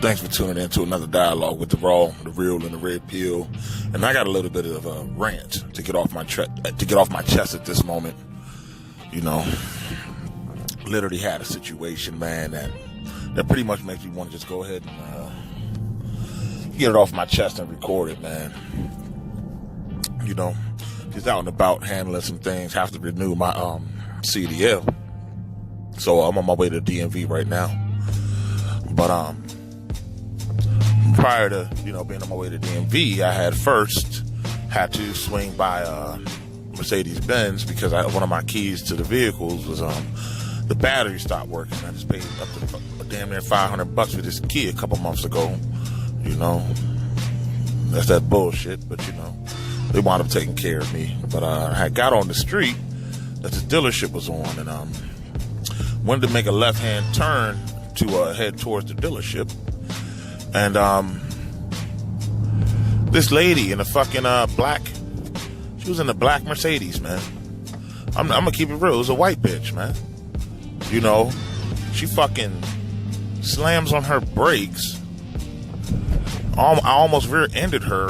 Thanks for tuning in to another dialogue with the raw, the real, and the red pill. And I got a little bit of a rant to get off my chest at this moment. You know, literally had a situation, man, that pretty much makes me want to just go ahead and get it off my chest and record it, man. You know, just out and about handling some things. Have to renew my CDL, so I'm on my way to DMV right now. But prior to, being on my way to DMV, I had to swing by Mercedes-Benz because one of my keys to the vehicles was the battery stopped working. I just paid up to damn near $500 for this key a couple months ago. That's that bullshit, but they wound up taking care of me. But I had got on the street that the dealership was on and wanted to make a left-hand turn to head towards the dealership. And this lady in a fucking she was in a black Mercedes, man. I'm gonna keep it real. It was a white bitch, man. She fucking slams on her brakes. I almost rear-ended her,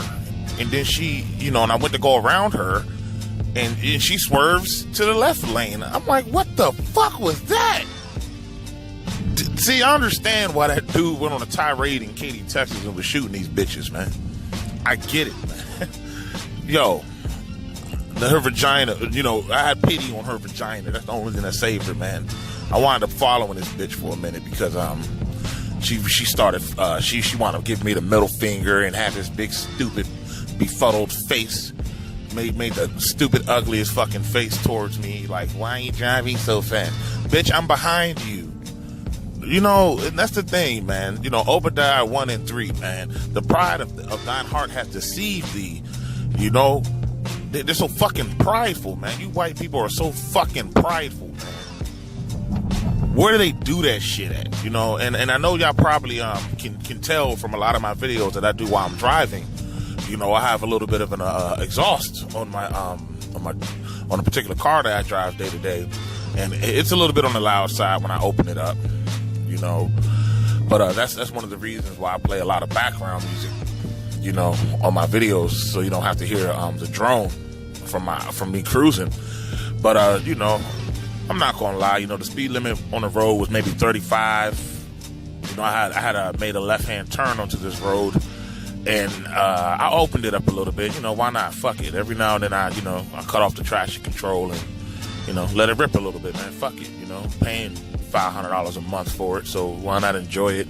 and then she, and I went to go around her, and she swerves to the left lane. I'm like, what the fuck was that? See, I understand why that dude went on a tirade in Katy, Texas and was shooting these bitches, man. I get it, man. Yo, her vagina, I had pity on her vagina. That's the only thing that saved her, man. I wound up following this bitch for a minute because she started, she wound up giving me the middle finger and had this big, stupid, befuddled face. Made the stupid, ugliest fucking face towards me. Like, why are you driving so fast? Bitch, I'm behind you. And that's the thing, man. Obadiah 1 and 3, man. The pride of thine heart hath deceived thee. They're so fucking prideful, man. You white people are so fucking prideful, man. Where do they do that shit at? And I know y'all probably can tell from a lot of my videos that I do while I'm driving. I have a little bit of an exhaust on my on a particular car that I drive day to day, and it's a little bit on the loud side when I open it up. But that's one of the reasons why I play a lot of background music, on my videos, so you don't have to hear the drone from me cruising. But I'm not gonna lie, the speed limit on the road was maybe 35. I had made a left-hand turn onto this road, and I opened it up a little bit. Why not? Fuck it. Every now and then I cut off the traction control and let it rip a little bit, man. Fuck it. Paying $500 a month for it, so why not enjoy it?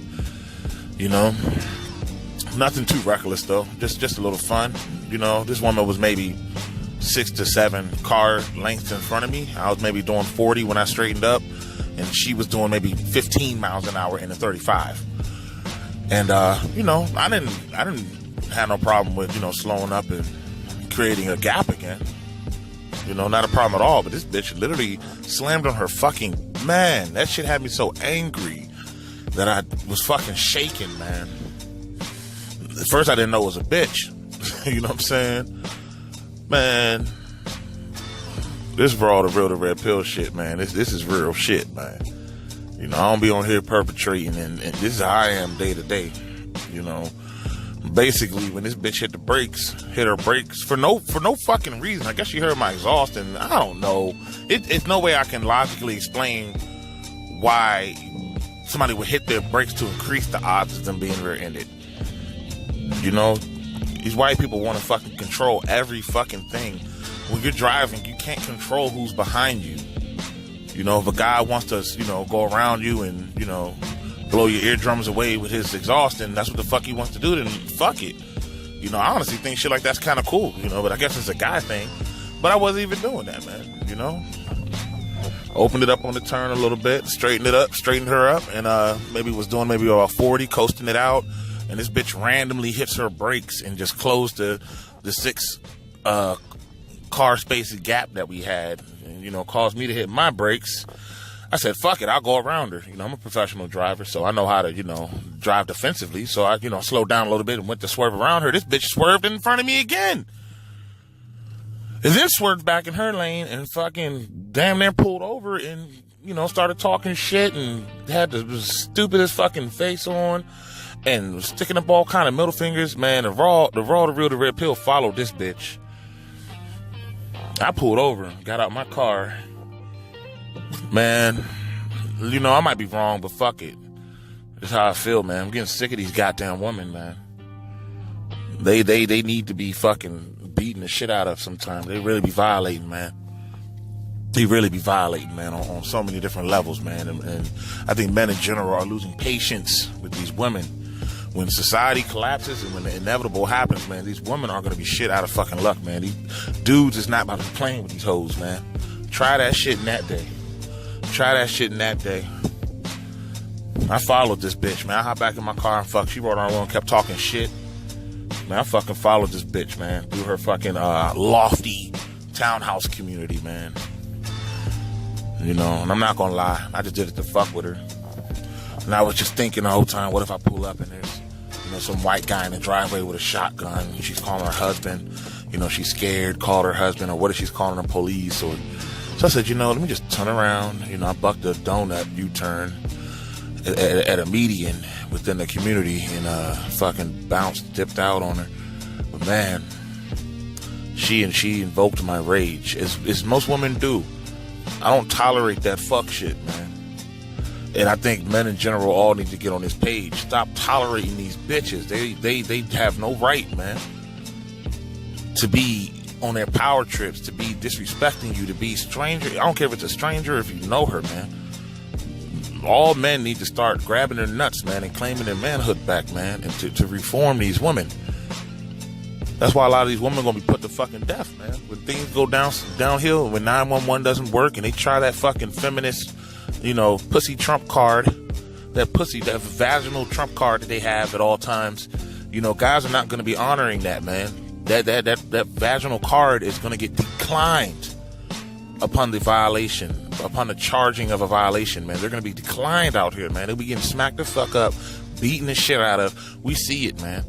Nothing too reckless though, just a little fun. This woman was maybe 6 to 7 car lengths in front of me. I was maybe doing 40 when I straightened up, and she was doing maybe 15 miles an hour in a 35. And I didn't have no problem with slowing up and creating a gap again. Not a problem at all. But this bitch literally slammed on her fucking, man, that shit had me so angry that I was fucking shaking, man. At first I didn't know it was a bitch. You know what I'm saying? Man, this is all the real, the red pill shit, man. This is real shit, man. I don't be on here perpetrating, and this is how I am day to day. Basically, when this bitch hit her brakes for no fucking reason. I guess she heard my exhaust, and I don't know. It's no way I can logically explain why somebody would hit their brakes to increase the odds of them being rear-ended. These white people want to fucking control every fucking thing. When you're driving, you can't control who's behind you. If a guy wants to, go around you and, blow your eardrums away with his exhaust, and that's what the fuck he wants to do, then fuck it. I honestly think shit like that's kind of cool, but I guess it's a guy thing. But I wasn't even doing that, man, Opened it up on the turn a little bit, straightened her up, and maybe was doing maybe about 40, coasting it out, and this bitch randomly hits her brakes and just closed the 6 car space gap that we had, and, caused me to hit my brakes. I said, fuck it, I'll go around her. I'm a professional driver, so I know how to, drive defensively. So I, slowed down a little bit and went to swerve around her. This bitch swerved in front of me again. And then swerved back in her lane and fucking damn near pulled over and, started talking shit and had the stupidest fucking face on. and was sticking up all kind of middle fingers, man. The real, the red pill followed this bitch. I pulled over, got out my car. Man, you know, I might be wrong, but fuck it. That's how I feel, man. I'm getting sick of these goddamn women, man. They need to be fucking beating the shit out of sometimes. They really be violating, man. They really be violating, man, on so many different levels, man. And I think men in general are losing patience with these women. When society collapses and when the inevitable happens, man, these women are going to be shit out of fucking luck, man. These dudes is not about to be playing with these hoes, man. Try that shit in that day. Try that shit in that day. I followed this bitch, man. I hopped back in my car and fuck. She rode on and kept talking shit. Man, I fucking followed this bitch, man, through her fucking lofty townhouse community, man. You know, and I'm not gonna lie, I just did it to fuck with her. And I was just thinking the whole time, what if I pull up and there's, you know, some white guy in the driveway with a shotgun and she's calling her husband, you know, she's scared, called her husband, or what if she's calling the police? Or so I said, you know, let me just turn around. You know, I bucked a donut U-turn at a median within the community and fucking dipped out on her. But man, she invoked my rage, as most women do. I don't tolerate that fuck shit, man. And I think men in general all need to get on this page. Stop tolerating these bitches. They have no right, man, to be on their power trips, to be disrespecting you, to be stranger. I don't care if it's a stranger or if you know her, man. All men need to start grabbing their nuts, man, and claiming their manhood back, man, and to reform these women. That's why a lot of these women are going to be put to fucking death, man. When things go downhill, when 911 doesn't work and they try that fucking feminist, you know, pussy trump card, that vaginal trump card that they have at all times, you know, guys are not going to be honoring that, man. That vaginal card is going to get declined upon the violation, upon the charging of a violation, man. They're going to be declined out here, man. They'll be getting smacked the fuck up, beaten the shit out of. We see it, man.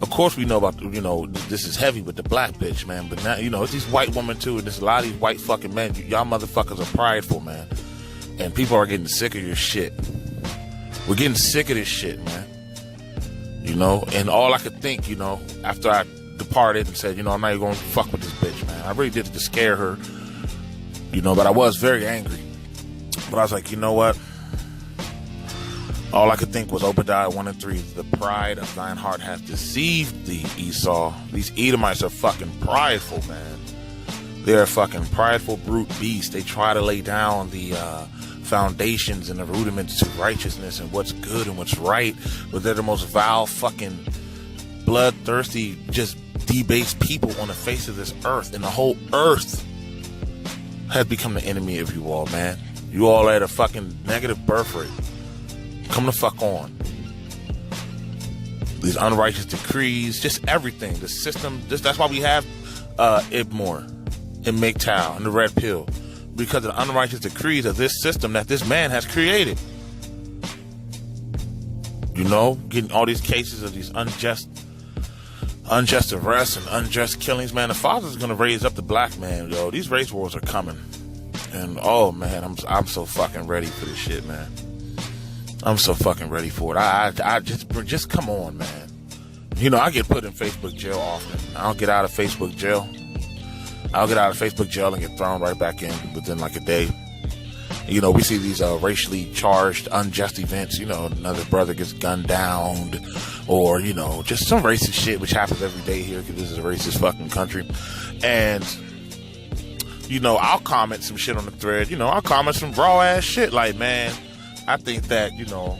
Of course we know about, you know, this is heavy with the black bitch, man. But now, you know, it's these white women too, and there's a lot of these white fucking men. Y'all motherfuckers are prideful, man. And people are getting sick of your shit. We're getting sick of this shit, man. You know, and all I could think, you know, after I departed and said, you know, I'm not even going to fuck with this bitch, man. I really did it to scare her, you know, but I was very angry. But I was like, you know what? All I could think was Obadiah 1 and 3. The pride of thine heart has deceived thee, Esau. These Edomites are fucking prideful, man. They're a fucking prideful brute beast. They try to lay down the foundations and the rudiments to righteousness and what's good and what's right, but they're the most vile fucking bloodthirsty, just debased people on the face of this earth. And the whole earth has become the enemy of you all, man. You all are at a fucking negative birth rate. Come the fuck on. These unrighteous decrees, just everything. The system, that's why we have Ibmore and MGTOW and the Red Pill. Because of the unrighteous decrees of this system that this man has created. You know, getting all these cases of these unjust arrests and unjust killings, man. The Father's going to raise up the black man, yo. These race wars are coming. And, oh, man, I'm so fucking ready for this shit, man. I'm so fucking ready for it. I just come on, man. You know, I get put in Facebook jail often. I'll get out of Facebook jail. I'll get out of Facebook jail and get thrown right back in within like a day. You know, we see these racially charged, unjust events. You know, another brother gets gunned down, or, you know, just some racist shit, which happens every day here because this is a racist fucking country. And, you know, I'll comment some shit on the thread. You know, I'll comment some raw ass shit like, man, I think that, you know,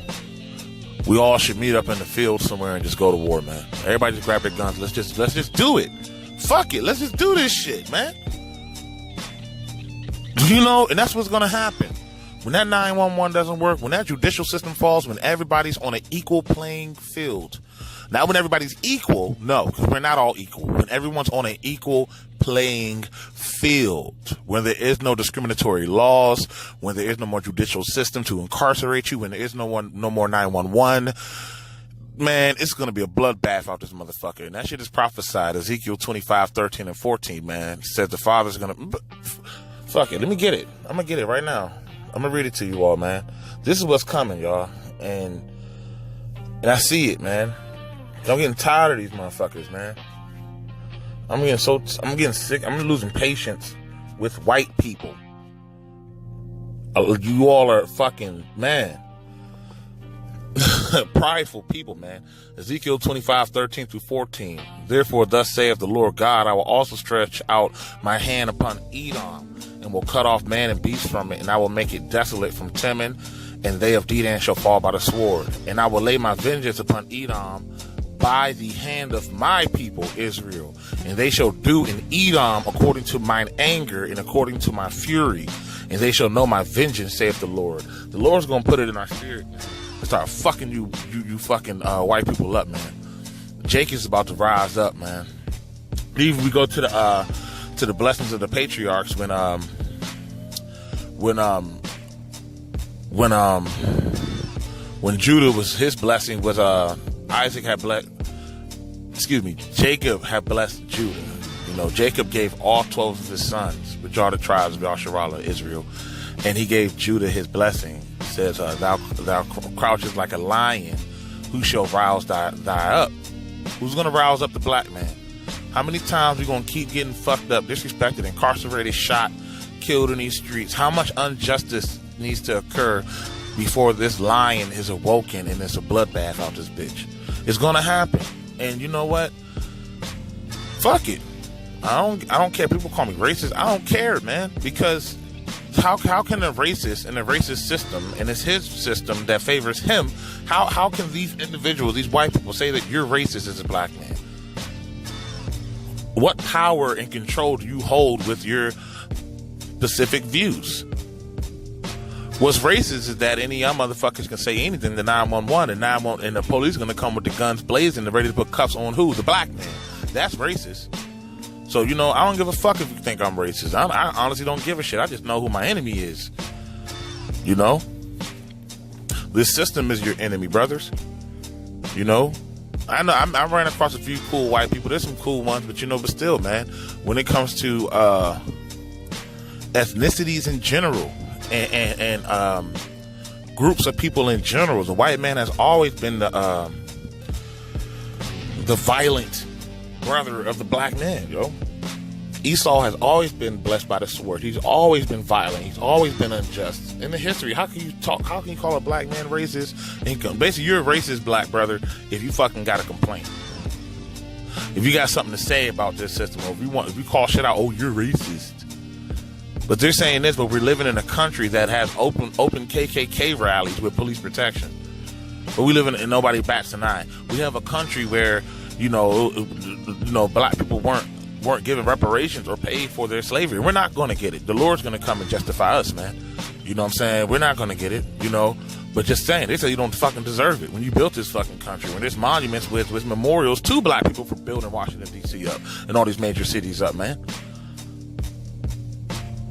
we all should meet up in the field somewhere and just go to war, man. Everybody just grab their guns. Let's just do it. Fuck it. Let's just do this shit, man. You know, and that's what's going to happen. When that 911 doesn't work, when that judicial system falls, when everybody's on an equal playing field. Not when everybody's equal, no, because we're not all equal. When everyone's on an equal playing field, when there is no discriminatory laws, when there is no more judicial system to incarcerate you, when there is no more 911, man, it's going to be a bloodbath out this motherfucker. And that shit is prophesied. Ezekiel 25, 13, and 14, man. It says the Father's going to... Fuck it. Let me get it. I'm going to get it right now. I'm going to read it to you all, man. This is what's coming, y'all. And And I see it, man. I'm getting tired of these motherfuckers, man. I'm getting sick. I'm losing patience with white people. You all are fucking, man, prideful people, man. Ezekiel 25:13-14. Therefore, thus saith the Lord God, I will also stretch out my hand upon Edom, and will cut off man and beast from it, and I will make it desolate from Teman, and they of Dedan shall fall by the sword. And I will lay my vengeance upon Edom by the hand of my people Israel, and they shall do in Edom according to mine anger and according to my fury, and they shall know my vengeance, saith the Lord. The Lord's gonna put it in our spirit and start fucking you fucking white people up, man. Jacob's about to rise up, man. Even we go to the blessings of the patriarchs when Judah was, his blessing was Jacob had blessed Judah. You know, Jacob gave all 12 of his sons, which are the tribes of Yasharallah, Israel, and he gave Judah his blessing. It says, thou crouchest like a lion, who shall rouse thy up? Who's gonna rouse up the black man? How many times we gonna keep getting fucked up, disrespected, incarcerated, shot, killed in these streets? How much injustice needs to occur before this lion is awoken and there's a bloodbath out this bitch? It's gonna happen. And you know what? Fuck it. I don't care. People call me racist. I don't care, man. Because how can a racist in a racist system, and it's his system that favors him, how can these individuals, these white people, say that you're racist as a black man? What power and control do you hold with your specific views? What's racist is that any of y'all motherfuckers can say anything to 911, and the police are going to come with the guns blazing and ready to put cuffs on who? The black man. That's racist. So, you know, I don't give a fuck if you think I'm racist. I honestly don't give a shit. I just know who my enemy is. You know? This system is your enemy, brothers. You know? I know I ran across a few cool white people. There's some cool ones, but still, man, when it comes to ethnicities in general, and groups of people in general, the white man has always been the violent brother of the black man, yo. Esau has always been blessed by the sword. He's always been violent. He's always been unjust. In the history, how can you call a black man racist? Basically, you're a racist black brother if you fucking got a complaint. If you got something to say about this system, or if you call shit out, oh, you're racist. But they're saying this, but we're living in a country that has open KKK rallies with police protection. But we live in nobody bats an eye. We have a country where, black people weren't given reparations or paid for their slavery. We're not going to get it. The Lord's going to come and justify us, man. You know what I'm saying? We're not going to get it, But just saying, they say you don't fucking deserve it when you built this fucking country. When there's monuments with memorials to black people for building Washington, D.C. up and all these major cities up, man.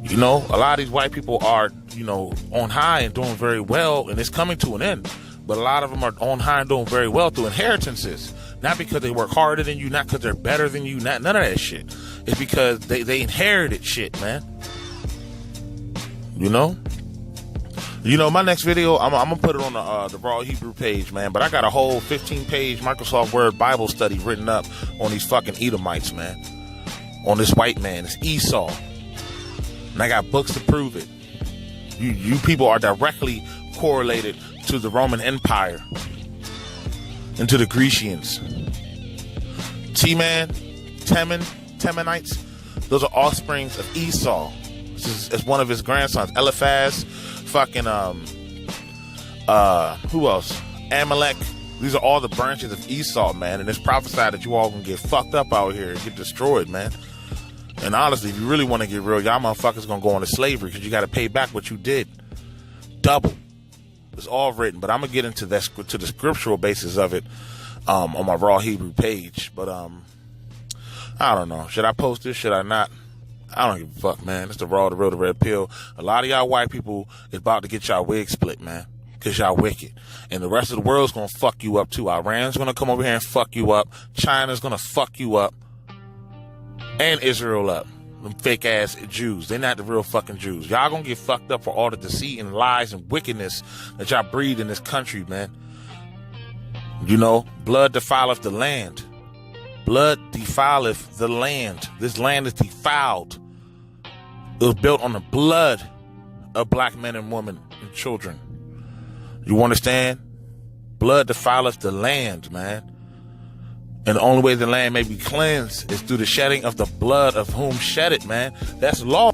A lot of these white people are, on high and doing very well, and it's coming to an end. But a lot of them are on high and doing very well through inheritances. Not because they work harder than you, not because they're better than you, none of that shit. It's because they inherited shit, man. My next video, I'm going to put it on the Raw Hebrew page, man. But I got a whole 15-page Microsoft Word Bible study written up on these fucking Edomites, man. On this white man, it's Esau. And I got books to prove it. You people are directly correlated to the Roman Empire and to the Grecians. Temanites, those are offsprings of Esau. This is one of his grandsons. Eliphaz, fucking who else? Amalek. These are all the branches of Esau, man. And it's prophesied that you all gonna get fucked up out here and get destroyed, man. And honestly, if you really want to get real, y'all motherfuckers gonna go into slavery because you got to pay back what you did. Double. It's all written, but I'm gonna get into the scriptural basis of it on my Raw Hebrew page. But I don't know. Should I post this? Should I not? I don't give a fuck, man. It's the Raw, the Real, the Red Pill. A lot of y'all white people is about to get y'all wig split, man, because y'all wicked. And the rest of the world's gonna fuck you up too. Iran's gonna come over here and fuck you up. China's gonna fuck you up. And Israel up. Them fake ass Jews. They're not the real fucking Jews. Y'all gonna get fucked up for all the deceit and lies and wickedness that y'all breed in this country, man. You know, blood defileth the land. Blood defileth the land. This land is defiled. It was built on the blood of black men and women and children. You understand? Blood defileth the land, man. And the only way the land may be cleansed is through the shedding of the blood of whom shed it, man. That's law.